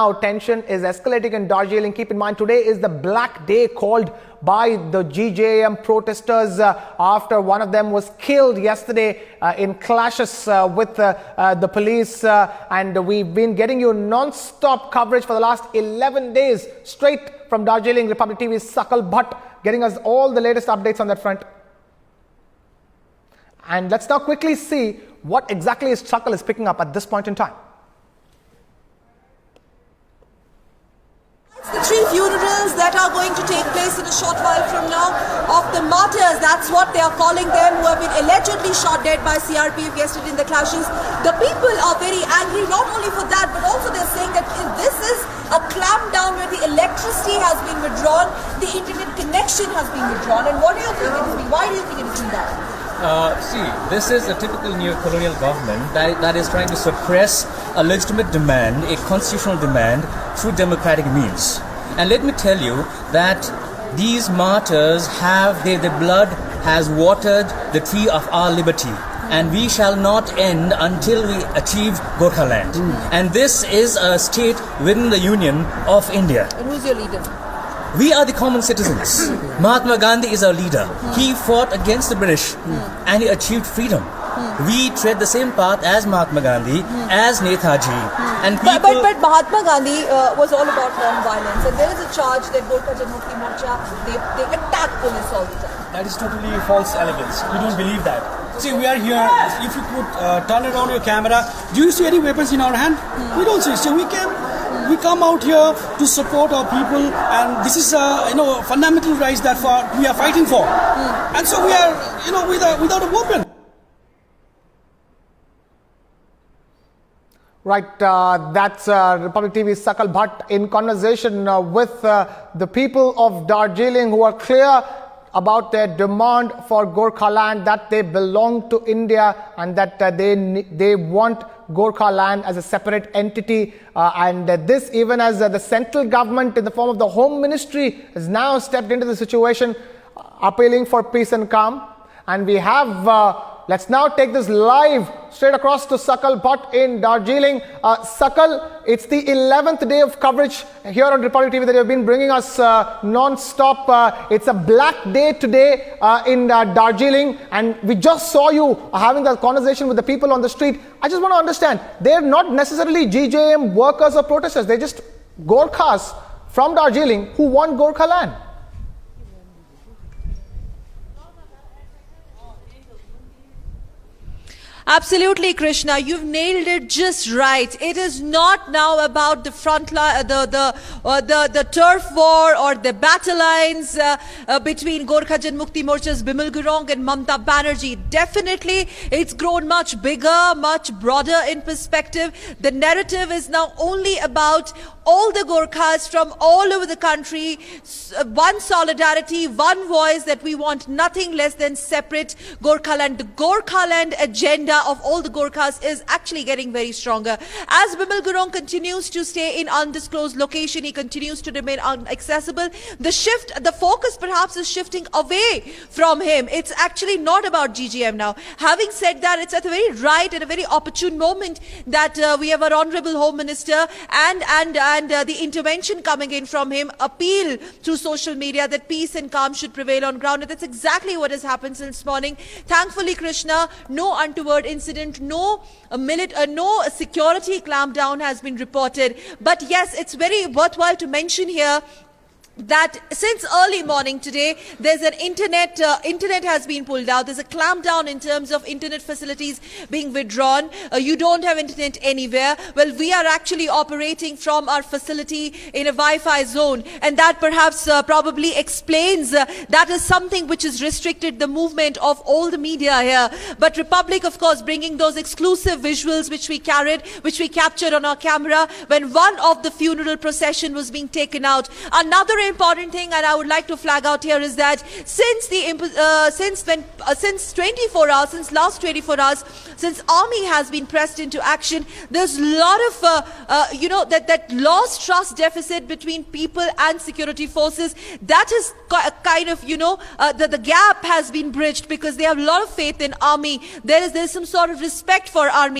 Now, tension is escalating in Darjeeling. Keep in mind, today is the black day called by the GJM protesters after one of them was killed yesterday in clashes with the police. And we've been getting you non-stop coverage for the last 11 days straight from Darjeeling. Republic TV's Sakal Bhatt getting us all the latest updates on that front. And let's now quickly see what exactly Sakal is picking up at this point in time. The three funerals that are going to take place in a short while from now of the martyrs, that's what they are calling them, who have been allegedly shot dead by CRPF yesterday in the clashes. The people are very angry, not only for that, but also they're saying that this is a clampdown where the electricity has been withdrawn, the internet connection has been withdrawn. And what do you think it has been? Why do you think it has been that? See, this is a typical neo-colonial government that is trying to suppress a legitimate demand, a constitutional demand, through democratic means. And let me tell you that these martyrs have, their blood has watered the tree of our liberty. And we shall not end until we achieve Gorkhaland. And this is a state within the Union of India. And who's your leader? We are the common citizens. Mahatma Gandhi is our leader. He fought against the British and he achieved freedom. We tread the same path as Mahatma Gandhi, as Netaji. And people... but Mahatma Gandhi was all about non-violence, and there is a charge that Gorkha Janmukti Morcha, they attack police all the time. That is totally false elegance. We don't believe that. See, we are here. If you could turn around your camera, do you see any weapons in our hand? We don't see. So we come out here to support our people, and this is fundamental rights that we are fighting for. And so we are without a weapon. Right, that's Republic TV's Sakal Bhatt in conversation with the people of Darjeeling, who are clear about their demand for Gorkhaland, that they belong to India and that they want Gorkhaland as a separate entity. And this even as the central government in the form of the Home Ministry has now stepped into the situation, appealing for peace and calm. And we have... let's now take this live straight across to Sakal Bhatt in Darjeeling. Sakal, it's the 11th day of coverage here on Republic TV that you've been bringing us non-stop. It's a black day today in Darjeeling, and we just saw you having that conversation with the people on the street. I just want to understand, they're not necessarily GJM workers or protesters. They're just Gorkhas from Darjeeling who want Gorkhaland. Absolutely, Krishna. You've nailed it just right. It is not now about the front line, the turf war or the battle lines between Gorkha Janmukti Morcha's Bimal Gurung and Mamta Banerjee. Definitely, it's grown much bigger, much broader in perspective. The narrative is now only about all the Gorkhas from all over the country, one solidarity, one voice, that we want nothing less than separate Gorkhaland. The Gorkhaland agenda of all the Gorkhas is actually getting very stronger. As Bimal Gurung continues to stay in undisclosed location, he continues to remain inaccessible. The focus perhaps is shifting away from him. It's actually not about GGM now. Having said that, it's at a very right and a very opportune moment that we have our Honorable Home Minister and the intervention coming in from him, appeal through social media that peace and calm should prevail on ground. And that's exactly what has happened since morning. Thankfully, Krishna, no untoward incident, no security clampdown has been reported. But yes, it's very worthwhile to mention here that since early morning today, there's an internet has been pulled out. There's a clampdown in terms of internet facilities being withdrawn. You don't have internet anywhere. Well, we are actually operating from our facility in a Wi-Fi zone, and that perhaps probably explains that is something which has restricted the movement of all the media here. But Republic, of course, bringing those exclusive visuals which we captured on our camera when one of the funeral procession was being taken out. Another important thing, and I would like to flag out here, is that since last 24 hours, since army has been pressed into action, there's a lot of that lost trust deficit between people and security forces. That is kind of the gap has been bridged because they have a lot of faith in army. There is some sort of respect for army.